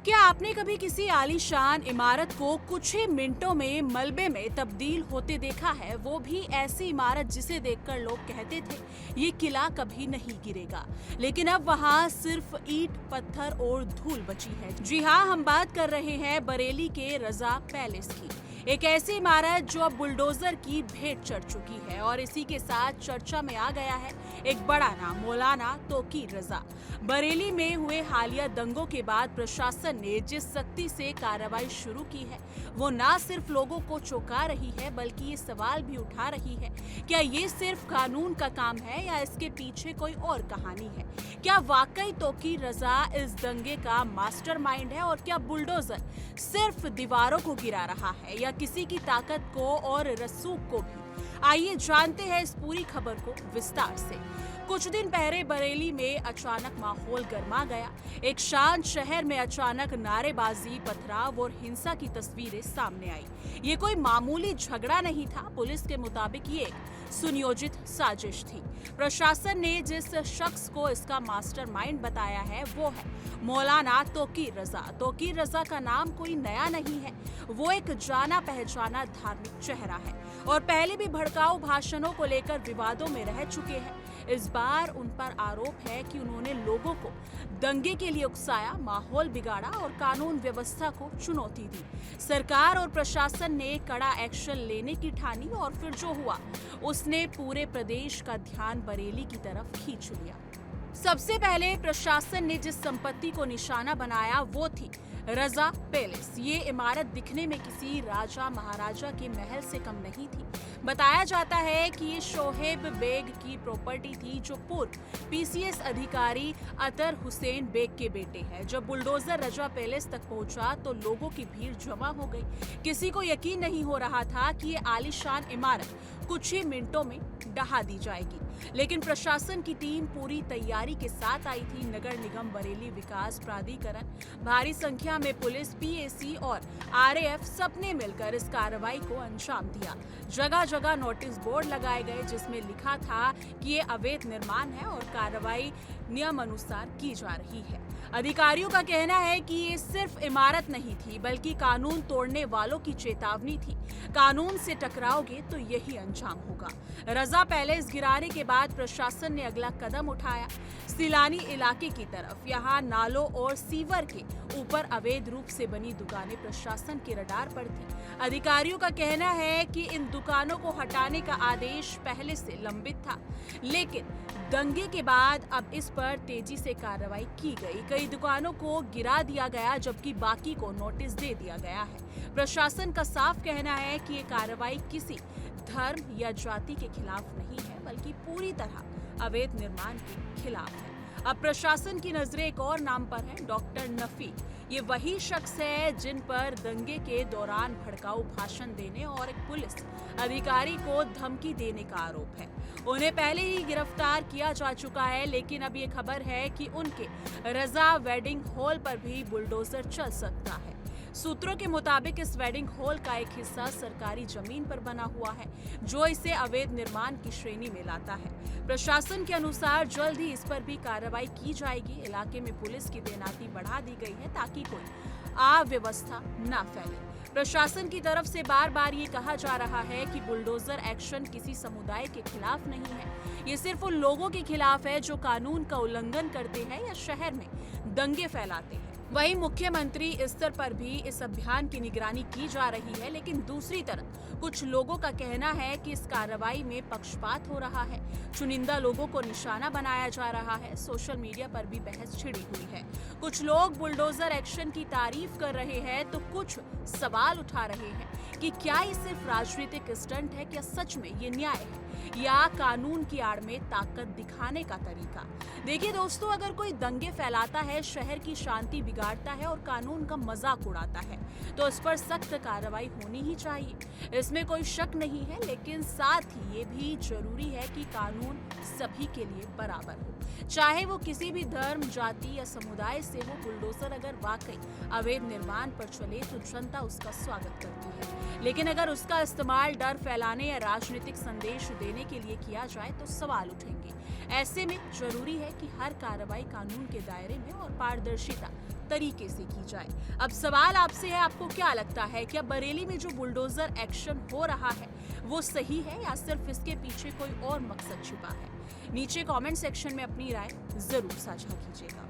क्या आपने कभी किसी आलीशान इमारत को कुछ ही मिनटों में मलबे में तब्दील होते देखा है? वो भी ऐसी इमारत जिसे देखकर लोग कहते थे ये किला कभी नहीं गिरेगा, लेकिन अब वहाँ सिर्फ ईंट, पत्थर और धूल बची है। जी हाँ, हम बात कर रहे हैं बरेली के रजा पैलेस की। एक ऐसी इमारत जो अब बुलडोजर की भेंट चढ़ चुकी है और इसी के साथ चर्चा में आ गया है एक बड़ा नाम, मौलाना तौकीर रजा। बरेली में हुए हालिया दंगों के बाद प्रशासन ने जिस सख्ती से कार्रवाई शुरू की है, वो न सिर्फ लोगों को चौंका रही है बल्कि ये सवाल भी उठा रही है, क्या ये सिर्फ कानून का काम है या इसके पीछे कोई और कहानी है? क्या वाकई तौकीर रजा इस दंगे का मास्टरमाइंड है और क्या बुलडोजर सिर्फ दीवारों को गिरा रहा है या किसी की ताकत को और रसूख को भी? आइए जानते हैं इस पूरी खबर को विस्तार से। कुछ दिन पहले बरेली में अचानक माहौल गर्मा गया। एक शांत शहर में अचानक नारेबाजी, पथराव और हिंसा की तस्वीरें सामने आई। ये कोई मामूली झगड़ा नहीं था। पुलिस के मुताबिक ये एक सुनियोजित साजिश थी। प्रशासन ने जिस शख्स को इसका मास्टरमाइंड बताया है वो है मौलाना तौकीर रजा। तौकीर रजा का नाम कोई नया नहीं है, वो एक जाना पहचाना धार्मिक चेहरा है और पहले भी भड़काऊ भाषणों को लेकर विवादों में रह चुके हैं। इस बार उन पर आरोप है कि उन्होंने लोगों को दंगे के लिए उकसाया, माहौल बिगाड़ा और कानून व्यवस्था को चुनौती दी। सरकार और प्रशासन ने कड़ा एक्शन लेने की ठानी और फिर जो हुआ उसने पूरे प्रदेश का ध्यान बरेली की तरफ खींच लिया। सबसे पहले प्रशासन ने जिस संपत्ति को निशाना बनाया वो थी रजा पैलेस। ये इमारत दिखने में किसी राजा महाराजा के महल से कम नहीं थी। बताया जाता है कि ये शोहेब बेग की प्रॉपर्टी थी जो पूर्व पीसीएस अधिकारी अतर हुसैन बेग के बेटे हैं। जब बुलडोजर रजा पैलेस तक पहुंचा तो लोगों की भीड़ जमा हो गई। किसी को यकीन नहीं हो रहा था कि ये आलीशान इमारत कुछ ही मिनटों में ढहा दी जाएगी, लेकिन प्रशासन की टीम पूरी तैयारी के साथ आई थी। नगर निगम बरेली विकास प्राधिकरण, भारी संख्या में पुलिस, पीएसी और आरएएफ सबने मिलकर इस कार्रवाई को अंजाम दिया। जगह जगह नोटिस बोर्ड लगाए गए जिसमें लिखा था कि ये अवैध निर्माण है और कार्रवाई नियम अनुसार की जा रही है। अधिकारियों का कहना है कि ये सिर्फ इमारत नहीं थी बल्कि कानून तोड़ने वालों की चेतावनी थी। कानून से टकराओगे तो यही अंजाम होगा। रजा पैलेस गिराने के बाद प्रशासन ने अगला कदम उठाया सीलानी इलाके की तरफ। यहाँ नालों और सीवर के ऊपर अवैध रूप से बनी दुकानें प्रशासन के रडार पर थी। अधिकारियों का कहना है कि इन दुकानों को हटाने का आदेश पहले से लंबित था, लेकिन दंगे के बाद अब इस पर तेजी से कार्रवाई की गई। कई दुकानों को गिरा दिया गया जबकि बाकी को नोटिस दे दिया गया है। प्रशासन का साफ कहना है कि ये कार्रवाई किसी धर्म या जाति के खिलाफ नहीं है बल्कि पूरी तरह अवैध निर्माण के खिलाफ है। अब प्रशासन की नजरें एक और नाम पर है, डॉक्टर नफी। ये वही शख्स है जिन पर दंगे के दौरान भड़काऊ भाषण देने और एक पुलिस अधिकारी को धमकी देने का आरोप है। उन्हें पहले ही गिरफ्तार किया जा चुका है, लेकिन अब ये खबर है कि उनके रजा वेडिंग हॉल पर भी बुलडोजर चल सकता है। सूत्रों के मुताबिक इस वेडिंग हॉल का एक हिस्सा सरकारी जमीन पर बना हुआ है जो इसे अवैध निर्माण की श्रेणी में लाता है। प्रशासन के अनुसार जल्द ही इस पर भी कार्रवाई की जाएगी। इलाके में पुलिस की तैनाती बढ़ा दी गई है ताकि कोई अव्यवस्था न फैले। प्रशासन की तरफ से बार बार ये कहा जा रहा है कि बुलडोजर एक्शन किसी समुदाय के खिलाफ नहीं है, ये सिर्फ उन लोगों के खिलाफ है जो कानून का उल्लंघन करते हैं या शहर में दंगे फैलाते हैं। वहीं मुख्यमंत्री स्तर पर भी इस अभियान की निगरानी की जा रही है, लेकिन दूसरी तरफ कुछ लोगों का कहना है कि इस कार्रवाई में पक्षपात हो रहा है, चुनिंदा लोगों को निशाना बनाया जा रहा है। सोशल मीडिया पर भी बहस छिड़ी हुई है। कुछ लोग बुलडोजर एक्शन की तारीफ कर रहे हैं तो कुछ सवाल उठा रहे हैं कि क्या ये सिर्फ राजनीतिक स्टंट है, क्या सच में ये न्याय है या कानून की आड़ में ताकत दिखाने का तरीका। देखिए दोस्तों, अगर कोई दंगे फैलाता है, शहर की शांति बिगाड़ता है और कानून का मजाक उड़ाता है तो इस पर सख्त कार्रवाई होनी ही चाहिए, इसमें कोई शक नहीं है। लेकिन साथ ही ये भी जरूरी है कि कानून सभी के लिए बराबर हो, चाहे वो किसी भी धर्म, जाति या समुदाय से हो। बुलडोजर अगर वाकई अवैध निर्माण पर चले तो जनता उसका स्वागत करती है, लेकिन अगर उसका इस्तेमाल डर फैलाने या राजनीतिक संदेश देने के लिए किया जाए तो सवाल उठेंगे। ऐसे में जरूरी है कि हर कार्रवाई कानून के दायरे में और पारदर्शिता तरीके से की जाए। अब सवाल आपसे है, आपको क्या लगता है, क्या बरेली में जो बुलडोजर एक्शन हो रहा है वो सही है या सिर्फ इसके पीछे कोई और मकसद छिपा है? नीचे कमेंट सेक्शन में अपनी राय जरूर साझा कीजिएगा।